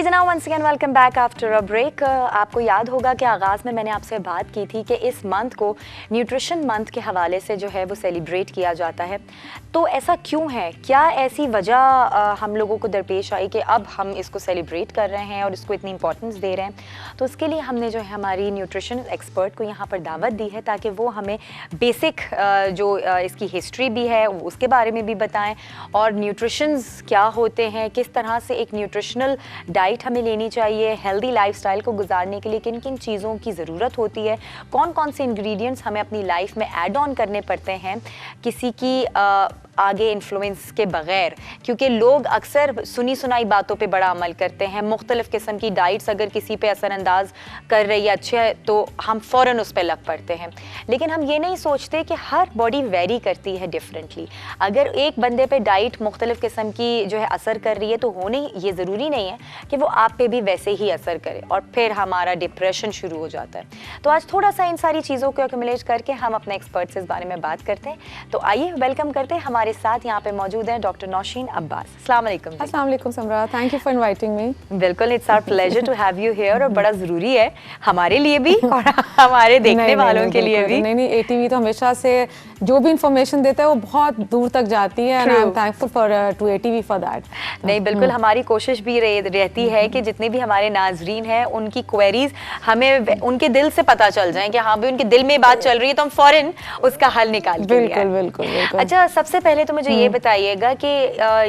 जी जनाब, once again welcome back after a break. आपको याद होगा कि आगाज़ में मैंने आपसे बात की थी कि इस मंथ को न्यूट्रिशन मंथ के हवाले से जो है वो सेलिब्रेट किया जाता है। तो ऐसा क्यों है, क्या ऐसी वजह हम लोगों को दरपेश आई कि अब हम इसको सेलिब्रेट कर रहे हैं और इसको इतनी इंपॉर्टेंस दे रहे हैं? तो उसके लिए हमने जो है हमारी न्यूट्रिशन एक्सपर्ट को यहाँ पर दावत दी है ताकि वो हमें बेसिक जो इसकी हिस्ट्री भी है उसके बारे में भी बताएं और न्यूट्रिशंस क्या होते हैं, किस तरह से एक न्यूट्रिशनल डाइट हमें लेनी चाहिए, हेल्दी लाइफस्टाइल को गुजारने के लिए किन किन चीज़ों की ज़रूरत होती है, कौन कौन से इंग्रेडिएंट्स हमें अपनी लाइफ में ऐड ऑन करने पड़ते हैं किसी की आगे इन्फ्लुएंस के बगैर, क्योंकि लोग अक्सर सुनी सुनाई बातों पे बड़ा अमल करते हैं। मुख्तलिफ किस्म की डाइट्स अगर किसी पे असरअंदाज कर रही है अच्छे है तो हम फ़ौरन उस पर लग पड़ते हैं, लेकिन हम ये नहीं सोचते कि हर बॉडी वेरी करती है डिफरेंटली। अगर एक बंदे पे डाइट मुख्तलिफ किस्म की जो है असर कर रही है तो होने ये ज़रूरी नहीं है कि वो आप पे भी वैसे ही असर करे और फिर हमारा डिप्रेशन शुरू हो जाता है। तो आज थोड़ा सा इन सारी चीज़ों को एक्युमुलेट करके हम अपने एक्सपर्ट से इस बारे में बात करते हैं। तो आइए वेलकम करते हैं, हमारे साथ यहाँ पे मौजूद हैं डॉक्टर नौशीन अब्बास। अस्सलाम वालेकुम। अस्सलाम वालेकुम Samra, thank you for inviting me. बिल्कुल, it's our pleasure to have you here और बड़ा ज़रूरी है हमारे लिए भी और हमारे देखने वालों के लिए भी। नहीं, एटीवी तो हमेशा से जो भी इंफॉर्मेशन देता है वो बहुत दूर तक जाती है and I am thankful for to ATV for that. नहीं बिल्कुल, हमारी कोशिश भी रहती है कि जितने भी हमारे नाजरीन हैं उनकी क्वेरीज हमें उनके दिल से पता चल जाए कि हाँ भी उनके दिल में बात चल रही है तो हम फौरन उसका हल निकाल के लिए। बिल्कुल। अच्छा, सबसे पहले तो मुझे ये बताइएगा कि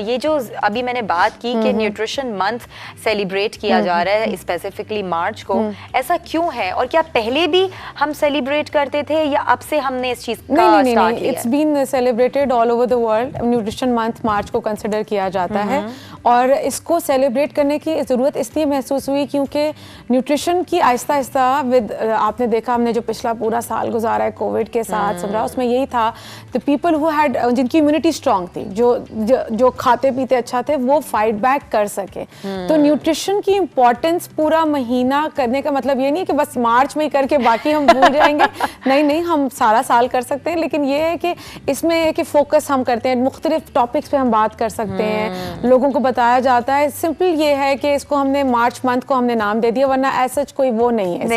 ये जो अभी मैंने बात की कि न्यूट्रिशन मंथ सेलिब्रेट किया जा रहा है स्पेसिफिकली मार्च को, ऐसा क्यों है और क्या पहले भी हम सेलिब्रेट करते थे या अब से हमने इस चीज का स्टार्ट किया? It's been celebrated all over the world. Nutrition month March को कंसिडर किया जाता है और इसको सेलिब्रेट करने की ज़रूरत इसलिए महसूस हुई क्योंकि न्यूट्रिशन की आहिस्ता आहिस्ता विद आपने देखा हमने जो पिछला पूरा साल गुजारा है कोविड के साथ समझा, उसमें यही था द पीपल हु हैड जिनकी इम्यूनिटी स्ट्रांग थी, जो खाते पीते अच्छा थे वो फाइट बैक कर सके। तो न्यूट्रिशन की इम्पोर्टेंस पूरा महीना करने का मतलब ये नहीं कि बस मार्च में ही करके बाकी हम भूल जाएंगे। नहीं, हम सारा साल कर सकते हैं, लेकिन ये है कि इसमें है कि फोकस हम करते हैं, मुख्तलिफ टॉपिक्स पे हम बात कर सकते हैं, लोगों को बताया जाता है। सिंपल ये है कि इसको हमने मार्च मंथ को हमने नाम दे दिया, वरना ऐसा कोई वो नहीं है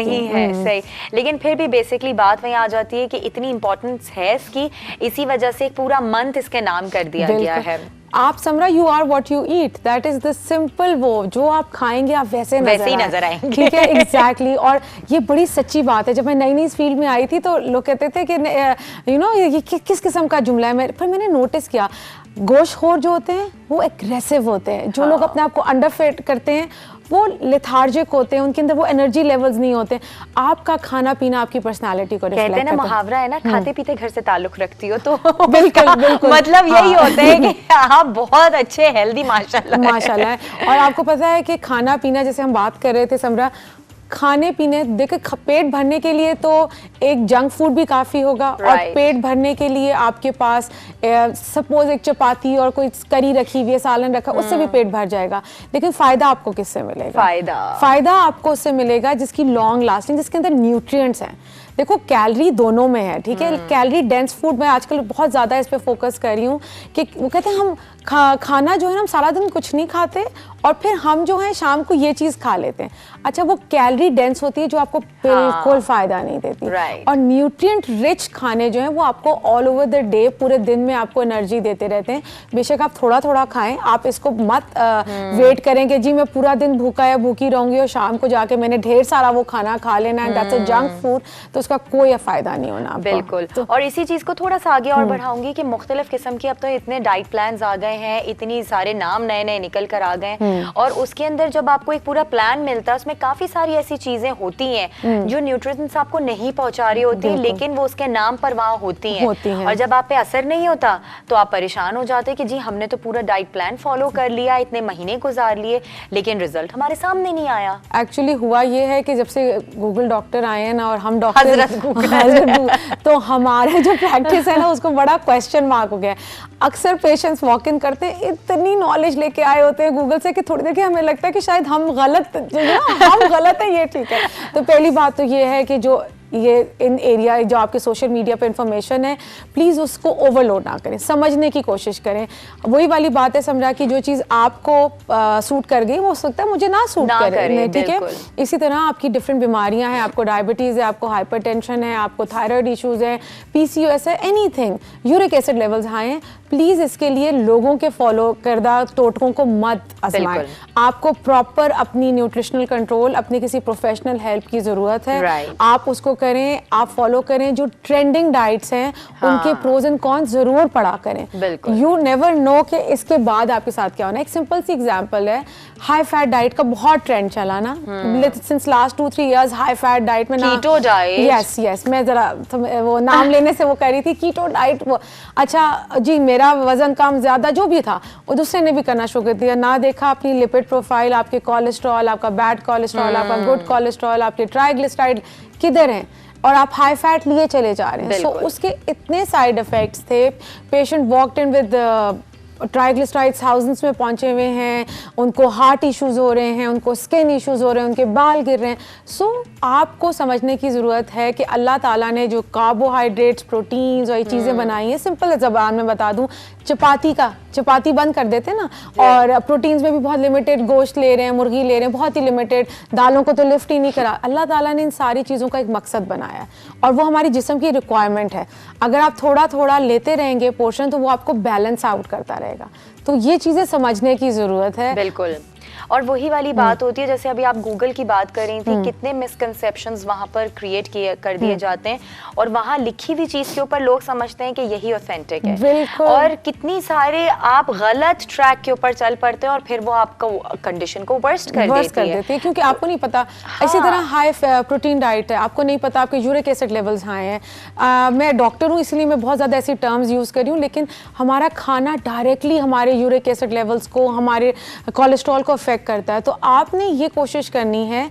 सही। लेकिन फिर भी बेसिकली बात वही आ जाती है कि इतनी इंपॉर्टेंस है इसकी, इसी वजह से पूरा मंथ इसके नाम कर दिया गया है। आप Samra, you are what you eat, that is the simple, वो जो आप खाएंगे आप वैसे ही नजर आएंगे। ठीक है, एग्जैक्टली। और ये बड़ी सच्ची बात है। जब मैं नई इस फील्ड में आई थी तो लोग कहते थे कि यू नो ये किस किस्म का जुमला है। पर मैंने नोटिस किया गोश्तखोर जो होते हैं वो एग्रेसिव होते हैं, जो लोग अपने आप को अंडरफिट करते हैं वो लेथार्जिक होते हैं, उनके अंदर वो एनर्जी लेवल्स नहीं होते। आपका खाना पीना आपकी पर्सनालिटी को रिफ्लेक्ट कहते हैं ना, मुहावरा है ना, खाते पीते घर से ताल्लुक रखती हो, तो बिल्कुल मतलब यही होता है कि आप बहुत अच्छे हेल्दी माशाल्लाह है। और आपको पता है कि खाना पीना, जैसे हम बात कर रहे थे समरा, खाने पीने देखो, पेट भरने के लिए तो एक जंक फूड भी काफ़ी होगा और पेट भरने के लिए आपके पास सपोज एक चपाती और कोई करी रखी हुई है, सालन रखा, उससे भी पेट भर जाएगा। लेकिन फ़ायदा आपको किससे मिलेगा? फ़ायदा आपको उससे मिलेगा जिसकी लॉन्ग लास्टिंग, जिसके अंदर न्यूट्रिएंट्स हैं। देखो कैलोरी दोनों में है, ठीक है, कैलोरी डेंस फूड मैं आजकल बहुत ज़्यादा इस पे फोकस कर रही हूँ कि वो कहते हैं हम खाना जो है ना, हम सारा दिन कुछ नहीं खाते और फिर हम जो है शाम को ये चीज़ खा लेते हैं। अच्छा, वो कैलोरी डेंस होती है जो आपको बिल्कुल फ़ायदा नहीं देती। और न्यूट्रिएंट रिच खाने जो हैं वो आपको ऑल ओवर द डे, पूरे दिन में आपको एनर्जी देते रहते हैं। बेशक आप थोड़ा थोड़ा खाएं, आप इसको मत वेट करें कि जी मैं पूरा दिन भूखा या भूखी रहूंगी और शाम को जाके मैंने ढेर सारा वो खाना खा लेना and that's a junk food, तो उसका कोई फ़ायदा नहीं होना। बिल्कुल। तो और इसी चीज़ को थोड़ा सा आगे और बढ़ाऊंगी कि मुख्तलिफ किस्म की अब तो इतने डाइट प्लान आ गए हैं, इतनी सारे नाम नए नए निकल कर आ गए हैं और उसके अंदर जब आपको एक पूरा प्लान मिलता है उसमें काफी सारी ऐसी चीजें होती हैं जो न्यूट्रिएंट्स आपको नहीं पहुंचा रही होती, लेकिन वो उसके नाम पर वहां होती हैं। और जब आप पे असर नहीं होता तो आप परेशान हो जाते कि जी हमने तो पूरा डाइट प्लान फॉलो कर लिया, इतने महीने गुजार लिए, लेकिन रिजल्ट हमारे सामने नहीं आया। एक्चुअली हुआ ये है कि जब से गूगल डॉक्टर आए हैं ना और हम डॉक्टर तो हमारे जो प्रैक्टिस है ना उसको बड़ा क्वेश्चन मार्क हो गया। अक्सर पेशेंट्स वॉक इन करते हैं, इतनी नॉलेज लेके आए होते हैं गूगल से कि थोड़ी देर के हमें लगता है कि शायद हम गलत है, ये ठीक है। तो पहली बात तो ये है कि जो ये इन एरिया जो आपके सोशल मीडिया पे इंफॉर्मेशन है, प्लीज़ उसको ओवरलोड ना करें, समझने की कोशिश करें। वही वाली बात है समझा कि जो चीज़ आपको सूट कर गई वो हो सकता है मुझे ना सूट करे, ठीक है। इसी तरह आपकी डिफरेंट बीमारियां हैं, आपको डायबिटीज़ है, आपको हाइपरटेंशन है, आपको थायराइड इश्यूज़ है, PCOS है, anything, uric acid levels high हैं, प्लीज़ इसके लिए लोगों के फॉलो करदा टोटकों को मत आजमाएं। आपको प्रॉपर अपनी न्यूट्रिशनल कंट्रोल, अपनी किसी प्रोफेशनल हेल्प की ज़रूरत है। आप उसको करें, आप फॉलो करें। जो ट्रेंडिंग डाइट्स हैं उनके प्रोज एंड कॉन्स ज़रूर पढ़ा करें। यू नेवर नो कि इसके बाद आपके साथ क्या होना है। एक सिंपल सी एग्जांपल है, हाई फैट डाइट का बहुत ट्रेंड चला ना since last 2-3 years. High fat diet में कीटो डाइट, यस मैं जरा वो नाम लेने से वो कह रही थी कीटो डाइट। वो अच्छा जी, मेरा वजन कम ज्यादा जो भी था वो दूसरे ने भी करना शुरू कर दिया, ना देखा अपनी लिपिड प्रोफाइल, आपके कोलेस्ट्रॉल, आपका बैड कोलेस्ट्रॉल, आपका गुड कोलेस्ट्रॉल, आपके ट्राइग्लिसराइड किधर हैं, और आप हाई फैट लिए चले जा रहे हैं। सो उसके इतने साइड इफेक्ट्स थे। Patient walked in with triglycerides thousands में पहुंचे हुए हैं, उनको हार्ट इश्यूज हो रहे हैं, उनको स्किन इश्यूज हो रहे हैं, उनके बाल गिर रहे हैं। सो आपको समझने की ज़रूरत है कि अल्लाह ताला ने जो कार्बोहाइड्रेट्स, प्रोटीन्स और ये चीज़ें बनाई हैं, सिंपल ज़बान में बता दूं, चपाती बंद कर देते ना, और प्रोटीन्स में भी बहुत लिमिटेड गोश्त ले रहे हैं, मुर्गी ले रहे हैं, बहुत ही लिमिटेड, दालों को तो लिफ्ट ही नहीं करा। अल्लाह ताला ने इन सारी चीज़ों का एक मकसद बनाया है और वो हमारी जिस्म की रिक्वायरमेंट है। अगर आप थोड़ा थोड़ा लेते रहेंगे पोर्शन तो वो आपको बैलेंस आउट करता रहेगा। तो ये चीज़ें समझने की ज़रूरत है। बिल्कुल। और वही वाली बात होती है, जैसे अभी आप गूगल की बात कर रही थी, कितने मिसकंसेप्शंस वहाँ पर क्रिएट कर दिए जाते हैं, और वहाँ लिखी हुई चीज़ के ऊपर लोग समझते हैं कि यही ऑथेंटिक है, और कितनी सारे आप गलत ट्रैक के ऊपर चल पड़ते हैं और फिर वो आपको कंडीशन को वर्स्ट कर देती है क्योंकि आपको नहीं पता। इसी तरह हाई प्रोटीन डाइट है, आपको नहीं पता आपके यूरिक एसिड लेवल्स हाई हैं। मैं डॉक्टर हूँ इसलिए मैं बहुत ज़्यादा ऐसी टर्म्स यूज़ कर रही हूँ, लेकिन हमारा खाना डायरेक्टली हमारे यूरिक एसिड लेवल्स को, हमारे कोलेस्ट्रॉल को अफेक्ट करता है। तो आपने ये कोशिश करनी है,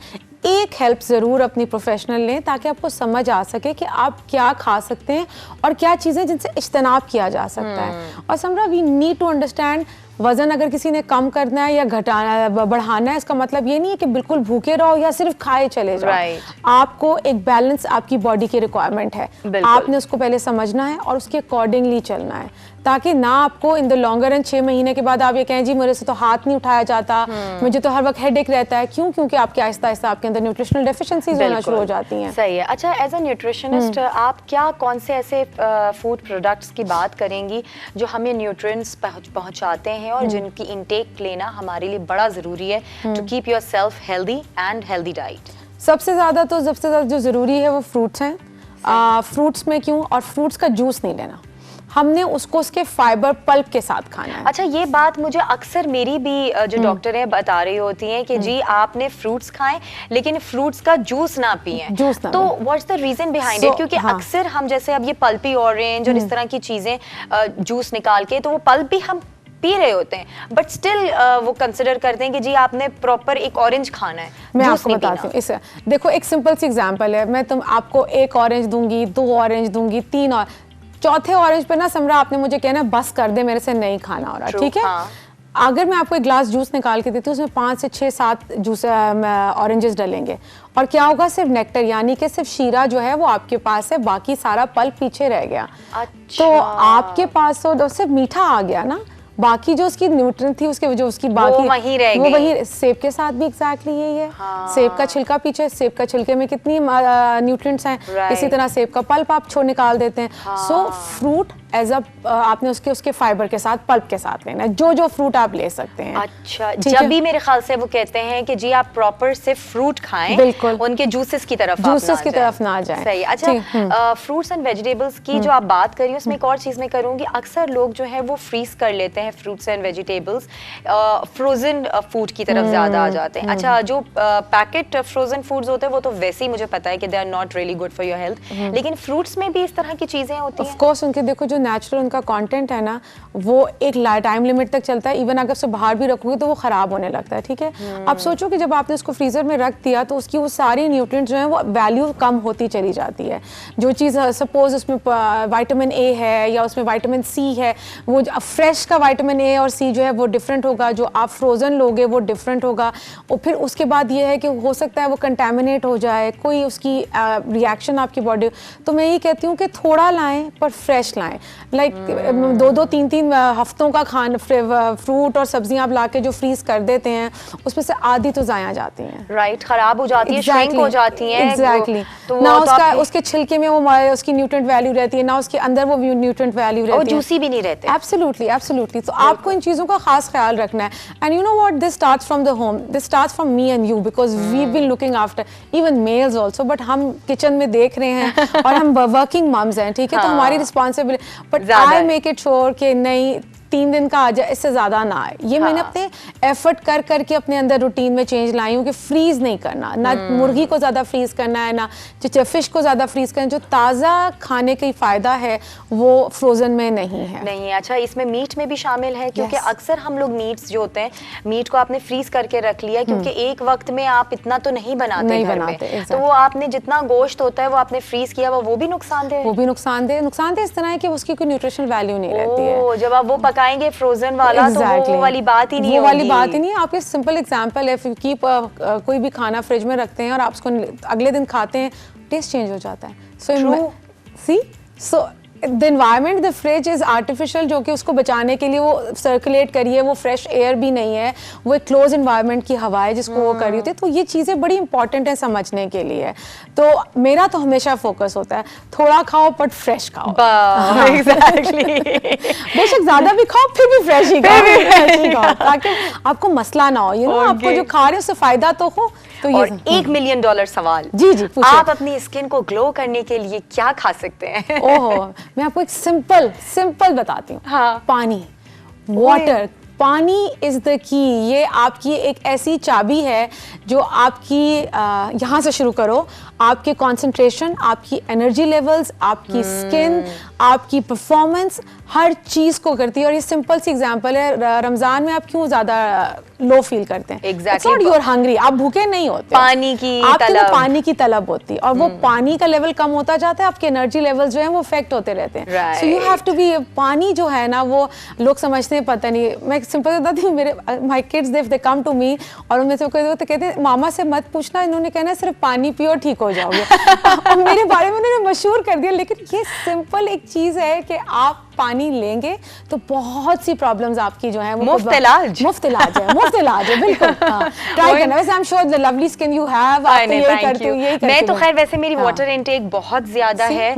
एक हेल्प ज़रूर अपनी प्रोफेशनल लें ताकि आपको समझ आ सके कि आप क्या खा सकते हैं और क्या चीज़ें जिनसे इज्तनाब किया जा सकता है। और समरा वी नीड टू अंडरस्टैंड, वज़न अगर किसी ने कम करना है या घटाना बढ़ाना है, इसका मतलब ये नहीं है कि बिल्कुल भूखे रहो या सिर्फ खाए चले जाओ। आपको एक बैलेंस आपकी बॉडी की रिक्वायरमेंट है, आपने उसको पहले समझना है और उसके अकॉर्डिंगली चलना है, ताकि ना आपको इन द लॉन्गर रन 6 महीने के बाद आप ये कहें जी मेरे से तो हाथ नहीं उठाया जाता, मुझे तो हर वक्त हेडेक रहता है। क्यों? क्योंकि आपके आहिस्ता आहिस्ता आपके अंदर न्यूट्रिशनल डेफिशिएंसीज होना शुरू हो जाती हैं। सही है। अच्छा, एज अ न्यूट्रिशनिस्ट आप क्या कौन से ऐसे फूड प्रोडक्ट्स की बात करेंगी जो हमें न्यूट्रिएंट्स पहुंचाते हैं और जिनकी इंटेक लेना हमारे लिए बड़ा ज़रूरी है to keep yourself healthy and healthy diet? सबसे ज़्यादा जो ज़रूरी है वो फ्रूट्स हैं। फ्रूट्स में क्यों? और फ्रूट्स का जूस नहीं लेना, हमने उसको उसके फाइबर पल्प के साथ खाना है। अच्छा, ये बात मुझे अक्सर मेरी भी जो डॉक्टर है बता रही होती हैं कि जी आपने फ्रूट्स खाएं लेकिन फ्रूट्स का जूस ना पिएं। तो what's the reason behind it? क्योंकि अक्सर हम जैसे अब ये पल्पी ऑरेंज और इस तरह की चीजें जूस निकाल के, तो वो पल्प भी हम पी रहे होते हैं, बट स्टिल वो कंसिडर करते हैं कि जी आपने प्रॉपर एक ऑरेंज खाना है। मैं आपको बताती हूँ। इसे देखो, एक सिंपल सी एग्जांपल है, मैं आपको 1 ऑरेंज दूंगी, 2 ऑरेंज दूंगी, 3 और चौथे ऑरेंज पे ना समरा आपने मुझे कहना बस कर दे, मेरे से नहीं खाना हो रहा, ठीक है? अगर मैं आपको एक ग्लास जूस निकाल के देती हूँ, उसमें 5 से 6, 7 जूस ऑरेंजेस डलेंगे, और क्या होगा? सिर्फ नेक्टर, यानी कि सिर्फ शीरा जो है वो आपके पास है, बाकी सारा पल्प पीछे रह गया। अच्छा। तो आपके पास तो सिर्फ मीठा आ गया ना, बाकी जो उसकी न्यूट्रिएंट थी उसके जो उसकी बाकी वो वहीं रह गई। वो वहीं। सेब के साथ भी एग्जैक्टली यही है। सेब का छिलका पीछे, सेब का छिलके में कितनी न्यूट्रिएंट्स हैं, इसी तरह सेब का पल्प आप निकाल देते हैं। सो फ्रूट एज अ आपने उसके फाइबर के साथ, पल्प के साथ लेना है, जो फ्रूट आप ले सकते हैं। अच्छा, जब भी मेरे ख्याल से वो कहते हैं कि जी आप प्रॉपर सिर्फ फ्रूट खाएं, बिल्कुल, उनके जूसेस की तरफ ना जाएं। सही। अच्छा, फ्रूट्स एंड वेजिटेबल्स की जो आप बात करिए, उसमें एक और चीज मैं करूंगी, अक्सर लोग जो है वो फ्रीज कर लेते हैं fruits and vegetables, frozen food की तरफ ज्यादा आ जाते हैं। अच्छा, जो पैकेट फ्रोजन फूड्स होते हैं वो तो वैसे ही मुझे पता है कि they are not really good for your health, लेकिन फ्रूट्स में भी इस तरह की चीजें होती हैं। ऑफ कोर्स, उनके देखो जो नेचुरल उनका कंटेंट है ना वो एक टाइम लिमिट तक चलता है, इवन अगर उसे बाहर भी रखोगे तो वो ख़राब होने लगता है, ठीक है। अब सोचो कि जब आपने उसको फ्रीज़र में रख दिया तो उसकी वो सारी न्यूट्रिएंट्स जो हैं वो वैल्यू कम होती चली जाती है। जो चीज़ सपोज उसमें विटामिन ए है या उसमें विटामिन सी है, वो फ्रेश का विटामिन ए और सी जो है वो डिफरेंट होगा, जो आप फ्रोज़न लोगे वो डिफरेंट होगा। और फिर उसके बाद ये है कि हो सकता है वो कंटेमिनेट हो जाए, कोई उसकी रिएक्शन आपकी बॉडी। तो मैं ये कहती हूँ कि थोड़ा लाएं पर फ्रेश लाएं, लाइक 2-2, 3-3 हफ्तों का खाना फ्रूट और सब्जियां आप लाके जो फ्रीज कर देते हैं उसमें से आधी तो ज़ाया जाती हैं, राइट, खराब हो जाती है, श्रिंक हो जाती हैं। एग्जैक्टली, तो ना उसका उसके छिलके में वो उसकी न्यूट्रिएंट वैल्यू रहती है, ना उसके अंदर वो न्यूट्रिएंट वैल्यू रहती है, और जूसी भी नहीं रहते। Absolutely, absolutely. तो आपको इन चीज़ों का खास ख्याल रखना है। And you know what, this starts from the home, this starts from me and you, because we been looking after even males also, but हम किचन में देख रहे हैं और हम वर्किंग मम्स हैं, ठीक है, तो हमारी responsibility, but I make it sure कि नहीं 3 दिन का आ जाए, इससे ज़्यादा ना आए। ये मैंने अपने एफर्ट कर करके अपने अंदर रूटीन में चेंज लाई हूँ कि फ्रीज नहीं करना, ना मुर्गी को ज़्यादा फ्रीज करना है, ना फिश को ज़्यादा फ्रीज करना। जो ताज़ा खाने का फ़ायदा है वो फ्रोजन में नहीं है। नहीं, अच्छा, इसमें मीट में भी शामिल है, क्योंकि अक्सर हम लोग मीट्स जो होते हैं, मीट को आपने फ्रीज करके रख लिया, क्योंकि एक वक्त में आप इतना तो नहीं बनाते घर में, तो वो आपने जितना गोश्त होता है वो आपने फ्रीज किया, वो भी नुकसानदेह, वो भी नुकसानदेह इस तरह है कि उसकी कोई न्यूट्रिशन वैल्यू नहीं रहती है। जब आप वो पकाएंगे फ्रोजन वाला, तो वो वाली बात ही नहीं है, वो वाली बात ही नहीं है। आपके सिंपल एग्जांपल है, कीप कोई भी खाना फ्रिज में रखते हैं और आप उसको अगले दिन खाते हैं, टेस्ट चेंज हो जाता है। So the environment, the fridge is artificial, जो कि उसको बचाने के लिए वो सर्कुलेट करिए, वो फ्रेश एयर भी नहीं है, वो एक क्लोज एनवायरनमेंट की हवा है जिसको वो करी होती है। तो ये चीज़ें बड़ी इंपॉर्टेंट है समझने के लिए। तो मेरा तो हमेशा फोकस होता है थोड़ा खाओ बट फ्रेश खाओ। एग्जैक्टली बेशक ज्यादा भी खाओ फिर भी फ्रेश ही खाओ, ताकि आपको मसला ना हो, आपको जो खा रहे हो उससे फायदा तो हो। तो और $1 मिलियन सवाल, जी आप अपनी स्किन को ग्लो करने के लिए क्या खा सकते हैं? ओहो, मैं आपको एक सिंपल बताती हूँ। हाँ। पानी, वाटर, पानी इज द की। ये आपकी एक ऐसी चाबी है जो आपकी यहाँ से शुरू करो, आपके कंसंट्रेशन, आपकी एनर्जी लेवल्स, आपकी स्किन, आपकी परफॉर्मेंस, हर चीज को करती है। और ये सिंपल सी एग्जांपल है, रमजान में आप क्यों ज्यादा लो फील करते हैं? एग्जैक्टली, यू आर हंग्री, आप भूखे नहीं होते, पानी की तलब, पानी की तलब होती है, और वो पानी का लेवल कम होता जाता है, आपके एनर्जी लेवल जो है वो इफेक्ट होते रहते हैं। So you have to be, पानी जो है ना वो लोग समझते हैं पता नहीं। मैं सिंपल बताती हूँ, मेरे my kids they come to me और उनमें से कहते हैं मामा से मत पूछना, इन्होंने कहना सिर्फ पानी पियो ठीक हो जाओगे। और मेरे बारे में उन्होंने मशहूर कर दिया, लेकिन ये सिंपल एक चीज है कि आप पानी लेंगे तो बहुत सी प्रॉब्लम्स आपकी जो है वो मुफ्त इलाज है बिल्कुल। ट्राई करना। वैसे I am sure the lovely skin you have, आप तो यही करती हूँ, यही करती हूँ मैं तो। खैर वैसे मेरी वाटर इनटेक बहुत ज्यादा है,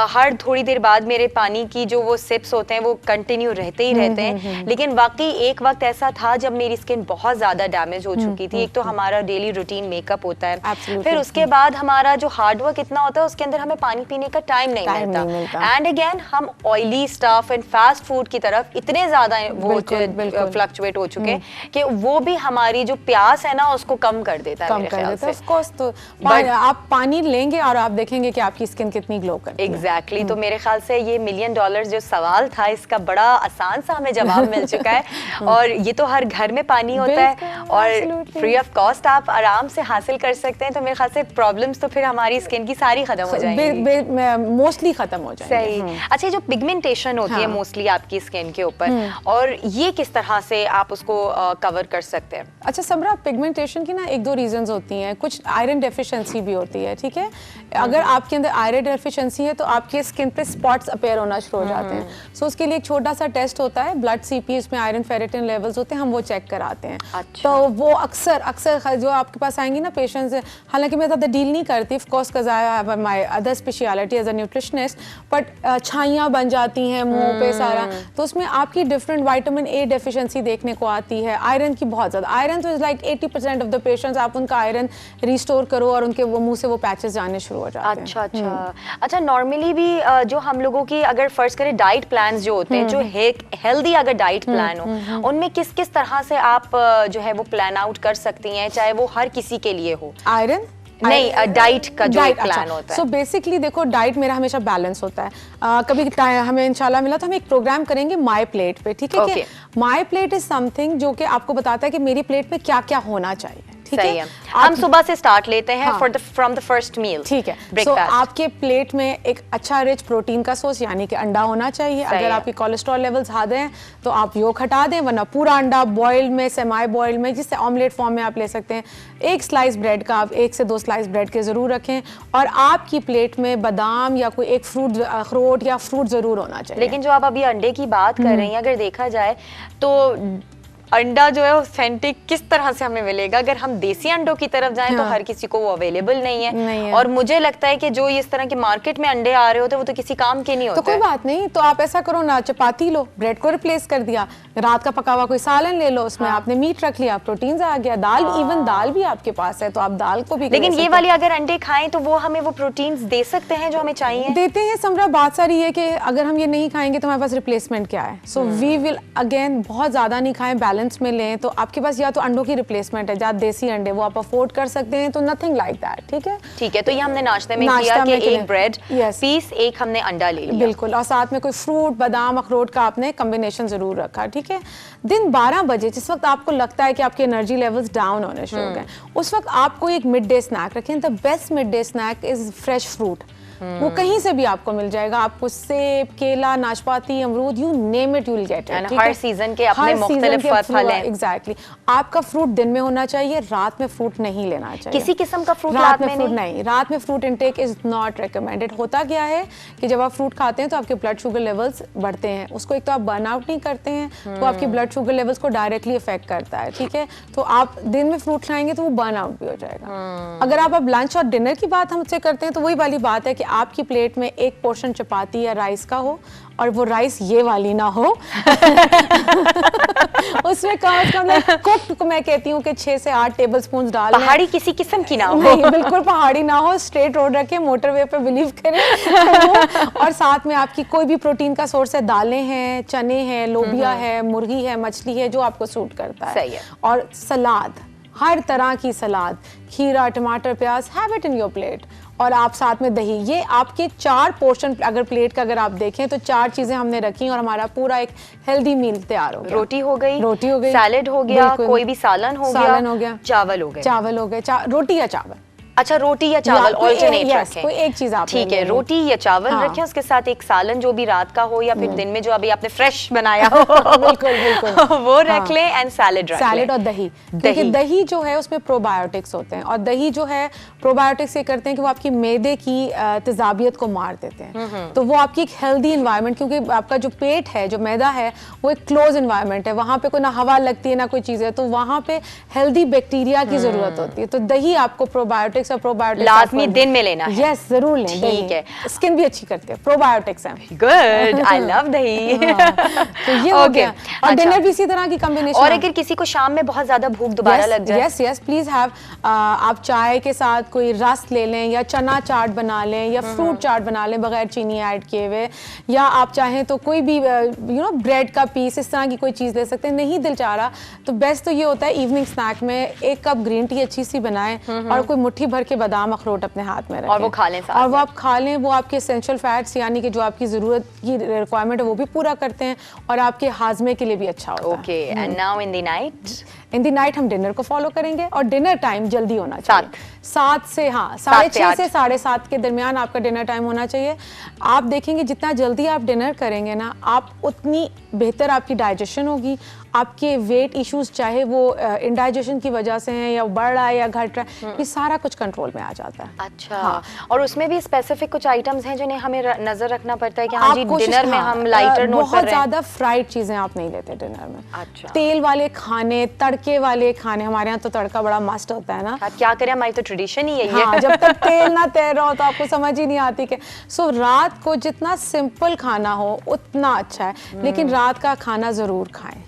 हर थोड़ी देर बाद मेरे पानी की जो वो सिप्स होते हैं वो कंटिन्यू रहते ही रहते हैं। लेकिन वाकई एक वक्त ऐसा था जब मेरी स्किन बहुत ज्यादा डैमेज हो चुकी थी। एक तो हमारा डेली रूटीन मेकअप होता है, फिर उसके बाद हमारा जो हार्ड वर्क इतना होता है उसके अंदर हमें पानी पीने का टाइम नहीं मिलता। एंड अगेन हम oily stuff and fast food की तरफ इतने ज्यादा वो फ्लक्चुएट हो चुके हैं कि वो भी हमारी जो प्यास है ना उसको कम कर देता है, मेरे ख्याल से। ऑफ कोर्स, तो आप पानी लेंगे और आप देखेंगे कि आपकी स्किन कितनी ग्लो करती है। एग्जैक्टली। तो मेरे ख्याल से ये $1 मिलियन जो सवाल था इसका बड़ा आसान सा हमें जवाब मिल चुका है। और ये तो हर घर में पानी होता है और फ्री ऑफ कॉस्ट आप आराम से हासिल कर सकते हैं। तो मेरे ख्याल से प्रॉब्लम्स तो फिर हमारी स्किन की सारी खत्म हो जाएंगी, मोस्टली खत्म हो जाएंगी। सही। अच्छा, जो पिगमेंटेशन होती है मोस्टली आपकी स्किन के ऊपर, और ये किस तरह से आप उसको कवर कर सकते हैं? अच्छा समरा, पिगमेंटेशन की ना 1-2 रीजंस होती हैं। कुछ आयरन डेफिशिएंसी भी होती है, ठीक है। अगर आपके अंदर आयरन डेफिशिएंसी है तो आपके स्किन पे स्पॉट्स अपीयर होना शुरू हो जाते हैं। सो उसके लिए एक छोटा सा टेस्ट होता है, ब्लड सीपी, उसमें आयरन फेरेटिन लेवल्स होते हैं, हम वो चेक कराते हैं। अच्छा। तो वो अक्सर जो आपके पास आएंगी ना पेशेंट्स, हालांकि मैं ज़्यादा डील नहीं करती of course because I have my other speciality as a nutritionist, but छाइयाँ बन जाती हैं मुंह पे सारा, तो उसमें आपकी डिफरेंट विटामिन ए डेफिशिएंसी देखने को आती है। आयरन की बहुत ज़्यादा, आयरन तो is like 80% of the patients, आप उनका आयरन रिस्टोर करो और उनके वो मुंह से वो पैचेस जाने शुरू हो जाते हैं। अच्छा, नॉर्मली भी जो हम लोगों की अगर फर्ज करें डाइट प्लान्स जो होते हैं, जो हेल्दी अगर डाइट प्लान हो, उनमें किस किस तरह से आप जो है वो प्लान आउट कर सकती हैं, चाहे वो हर किसी के लिए हो? आयरन, नहीं, डाइट का जो एक प्लान होता है। सो बेसिकली देखो, डाइट मेरा हमेशा बैलेंस होता है। कभी हमें इंशाल्लाह मिला तो हम एक प्रोग्राम करेंगे माय प्लेट पे, ठीक है? Okay. My plate is something जो कि आपको बताता है कि मेरी प्लेट में क्या क्या होना चाहिए। सही है। हम सुबह से स्टार्ट लेते हैं फ्रॉम द फर्स्ट मील। ठीक है। सो आपके प्लेट में एक अच्छा रिच प्रोटीन का सोर्स यानी कि अंडा होना चाहिए। अगर आपके कोलेस्ट्रॉल लेवल्स ज़्यादा हैं तो आप योक हटा दें, वरना पूरा अंडा बॉइल्ड में, सेमाई बॉइल्ड में, जिससे ऑमलेट फॉर्म में आप ले सकते हैं। एक स्लाइस ब्रेड का आप 1 से 2 स्लाइस ब्रेड के ज़रूर रखें, और आपकी प्लेट में बादाम या कोई एक फ्रूट, अखरोट या फ्रूट ज़रूर होना चाहिए। लेकिन जो आप अभी अंडे की बात कर रही हैं, अगर देखा जाए तो अंडा जो है ऑथेंटिक किस तरह से हमें मिलेगा? अगर हम देसी अंडों की तरफ जाएं तो हर किसी को वो अवेलेबल नहीं है। और मुझे लगता है कि जो इस तरह के मार्केट में अंडे आ रहे होते हैं वो तो किसी काम के नहीं होते। तो कोई बात नहीं, तो आप ऐसा करो ना, चपाती लो, ब्रेड को रिप्लेस कर दिया, रात का पका हुआ कोई सालन ले लो, उसमें आपने मीट रख लिया, प्रोटीन आ गया। दाल, इवन दाल भी आपके पास है तो आप दाल को भी। लेकिन ये वाली अगर अंडे खाएं तो वो हमें वो प्रोटीन दे सकते हैं जो हमें चाहिए? देते हैं समरा। बात सारी है कि अगर हम ये नहीं खाएंगे तो हमारे पास रिप्लेसमेंट क्या है? सो वी विल अगेन बहुत ज्यादा नहीं खाएं, बैलेंस में लें। तो आपके पास या तो अंडों की रिप्लेसमेंट है, जहाँ देसी अंडे वो आप अफोर्ड कर सकते हैं, तो नथिंग लाइक दैट। ठीक है, ठीक है। तो ये हमने नाश्ते में किया कि एक ब्रेड पीस, एक हमने अंडा ले लिया, बिल्कुल, और साथ में कोई फ्रूट, बादाम, अखरोट का आपने कॉम्बिनेशन जरूर रखा। ठीक है, दिन 12 बजे जिस वक्त आपको लगता है कि आपके एनर्जी लेवल्स डाउन होने शुरू हो गए, उस वक्त आपको एक मिड डे स्नैक रखें। The best mid day snack is fresh fruit. वो कहीं से भी आपको मिल जाएगा। आपको सेब, केला, नाशपाती, अमरूद, you name it, you will get it. Her season के अपने मुख्तलिफ फल हैं। एग्जैक्टली। आपका फ्रूट दिन में होना चाहिए, रात में फ्रूट नहीं लेना चाहिए। किसी किस्म का फ्रूट रात में फ्रूट नहीं। रात में fruit intake is not recommended. होता क्या है कि जब आप फ्रूट खाते हैं तो आपके ब्लड शुगर लेवल्स बढ़ते हैं। उसको एक तो आप बर्न आउट नहीं करते हैं, तो आपके ब्लड शुगर लेवल्स को डायरेक्टली इफेक्ट करता है। ठीक है, तो आप दिन में फ्रूट खाएंगे तो वो बर्न आउट भी हो जाएगा। अगर आप अब लंच और डिनर की बात हमसे करते हैं तो वही वाली बात है कि आपकी प्लेट में एक पोर्शन चपाती या राइस का हो, और वो राइस ये वाली ना हो उसमें कम से कम कुक, मैं कहती हूँ कि 6 से 8 टेबलस्पून डाल। पहाड़ी किसी किस्म की ना हो। नहीं, बिल्कुल पहाड़ी ना हो। स्ट्रेट रोड रखे, मोटरवे पे बिलीव करें और साथ में आपकी कोई भी प्रोटीन का सोर्स है, दालें हैं, चने हैं, लोबिया है, मुर्गी है, मछली है, जो आपको सूट करता है। सही है। और सलाद, हर तरह की सलाद, खीरा, टमाटर, प्याज, have it in your plate. और आप साथ में दही। ये आपके 4 पोर्शन अगर प्लेट का अगर आप देखें तो 4 चीजें हमने रखी और हमारा पूरा एक हेल्दी मील तैयार हो गया। रोटी हो गई, रोटी हो गई, सैलेड हो गया, कोई भी सालन हो गया, चावल हो गए, चावल हो गए, रोटी या चावल। अच्छा, रोटी या चावल ऑल्टरनेट रखें। कोई एक चीज आप ठीक है, रोटी या चावल रखें, उसके साथ एक सालन जो भी रात का हो या फिर दिन में जो अभी आपने फ्रेश बनाया हो बिल्कुल बिल्कुल वो रख लें, एंड सैलेड रख लें। सैलेड और दही। देखिए, दही जो है उसमें प्रोबायोटिक्स होते हैं, और दही जो है प्रोबायोटिक्स ये करते हैं कि वो आपकी मैदे की तेजाबियत को मार देते हैं। तो वो आपकी एक हेल्दी इन्वायरमेंट, क्योंकि आपका जो पेट है, जो मैदा है, वो एक क्लोज इन्वायरमेंट है, वहां पे कोई ना हवा लगती है ना कोई चीज है, तो वहां पे हेल्दी बैक्टीरिया की जरूरत होती है। तो दही आपको प्रोबायोटिक्स और प्रोबायोटिक्स लाजमी दिन में लेना है। यस, जरूर लें। ठीक है, स्किन भी अच्छी करते हैं, प्रोबायोटिक्स हैं। गुड, आई लव दही। तो ये हो गया। और डिनर भी इसी तरह की कॉम्बिनेशन। और अगर किसी को शाम में बहुत ज्यादा भूख दोबारा लग जाए, यस प्लीज हैव, आप चाय के साथ कोई रस ले लें, या चना चाट बना लें, या फ्रूट चाट बना लें बगैर चीनी ऐड किए हुए, या आप चाहें तो कोई भी ब्रेड का पीस, इस तरह की कोई चीज ले सकते हैं। नहीं दिल चाह रहा तो बेस्ट तो ये होता है इवनिंग स्नैक में 1 कप ग्रीन टी अच्छी सी बनाएं, और कोई मुट्ठी भर के बादाम, अखरोट अपने हाथ में रखें, और वो खा लें, और वो आप खा लें। वो आपके एसेंशियल फैट्स यानी कि जो आपकी जरूरत की रिक्वायरमेंट है वो भी पूरा करते हैं, और आपके हाजमे के लिए भी अच्छा होता है। Okay, and now in the night हम डिनर को फॉलो करेंगे, और डिनर टाइम जल्दी होना चाहिए। 7 से 6:30 से 7:30 के दरमियान आपका डिनर टाइम होना चाहिए। आप देखेंगे जितना जल्दी आप डिनर करेंगे ना, आप उतनी बेहतर आपकी डाइजेशन होगी। आपके वेट इश्यूज, चाहे वो इंडाइजेशन की वजह से हैं या बढ़ रहा है या घट रहा है, ये सारा कुछ कंट्रोल में आ जाता है। अच्छा, हाँ। और उसमें भी स्पेसिफिक कुछ आइटम्स हैं जिन्हें हमें नजर रखना पड़ता है कि हाँ जी, डिनर में हम लाइटर नोट कर रहे हैं। बहुत ज्यादा फ्राइड चीजें आप नहीं लेते डिनर में। अच्छा, तेल वाले खाने, तड़के वाले खाने, हमारे यहाँ तो तड़का बड़ा मस्ट होता है ना। क्या करें, हमारी तो ट्रेडिशन ही यही है। जब तक तेल ना तैर रहा हो तो आपको समझ ही नहीं आती कि सो रात को जितना सिंपल खाना हो उतना अच्छा है, लेकिन रात का खाना जरूर खाएं।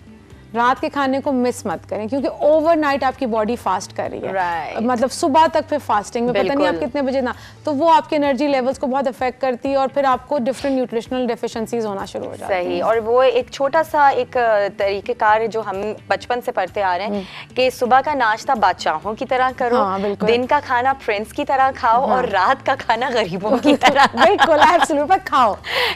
रात के खाने को मिस मत करें, क्योंकि ओवरनाइट आपकी बॉडी फास्ट कर रही है। Right. मतलब सुबह तक फिर फास्टिंग में, पता नहीं आप बिल्कुल। कितने बजे ना, तो वो आपके एनर्जी लेवल्स को बहुत अफेक्ट करती है और फिर आपको डिफरेंट न्यूट्रिशनल डेफिशिएंसीज होना शुरू हो जाती है। सही। और वो एक छोटा सा एक तरीकेकार जो हम बचपन से पढ़ते आ रहे हैं कि सुबह का नाश्ता बादशाहों की तरह करो, हाँ, बिल्कुल। दिन का खाना प्रिंस की तरह खाओ, और रात का खाना गरीबों की तरह। बिल्कुल, एब्सोल्यूट, पर खाओ,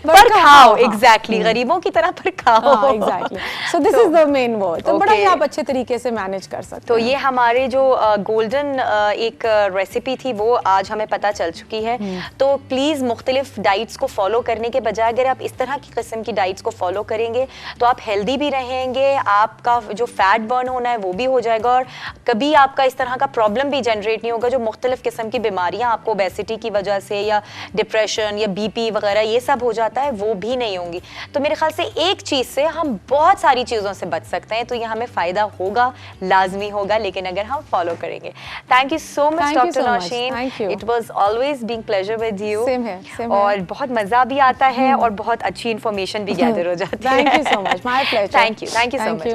पर खाओ, एग्जैक्टली, गरीबों की तरह पर खाओ। Exactly. So this is the main word. तो बड़ा ही आप अच्छे तरीके से मैनेज कर सकते तो हैं। ये हमारे जो गोल्डन एक रेसिपी थी वो आज हमें पता चल चुकी है। तो प्लीज़ मुख्तलिफ डाइट्स को फॉलो करने के बजाय अगर आप इस तरह की किस्म की डाइट्स को फॉलो करेंगे तो आप हेल्दी भी रहेंगे, आपका जो फैट बर्न होना है वो भी हो जाएगा, और कभी आपका इस तरह का प्रॉब्लम भी जनरेट नहीं होगा जो मुख्तलिफ किस्म की बीमारियाँ आपको ओबेसिटी की वजह से या डिप्रेशन या बीपी वगैरह ये सब हो जाता है, वो भी नहीं होंगी। तो मेरे ख्याल से एक चीज़ से हम बहुत सारी चीज़ों से बच सकते हैं, तो ये हमें फ़ायदा होगा, लाजमी होगा, लेकिन अगर हम फॉलो करेंगे। Thank you so much Thank you doctor so much. Nausheen, Thank you. It was always being pleasure with you. Same here, same और here. बहुत मज़ा भी आता है और बहुत अच्छी इन्फॉर्मेशन भी गैदर हो जाती है। Thank you so much. My pleasure. Thank you so Thank much. you.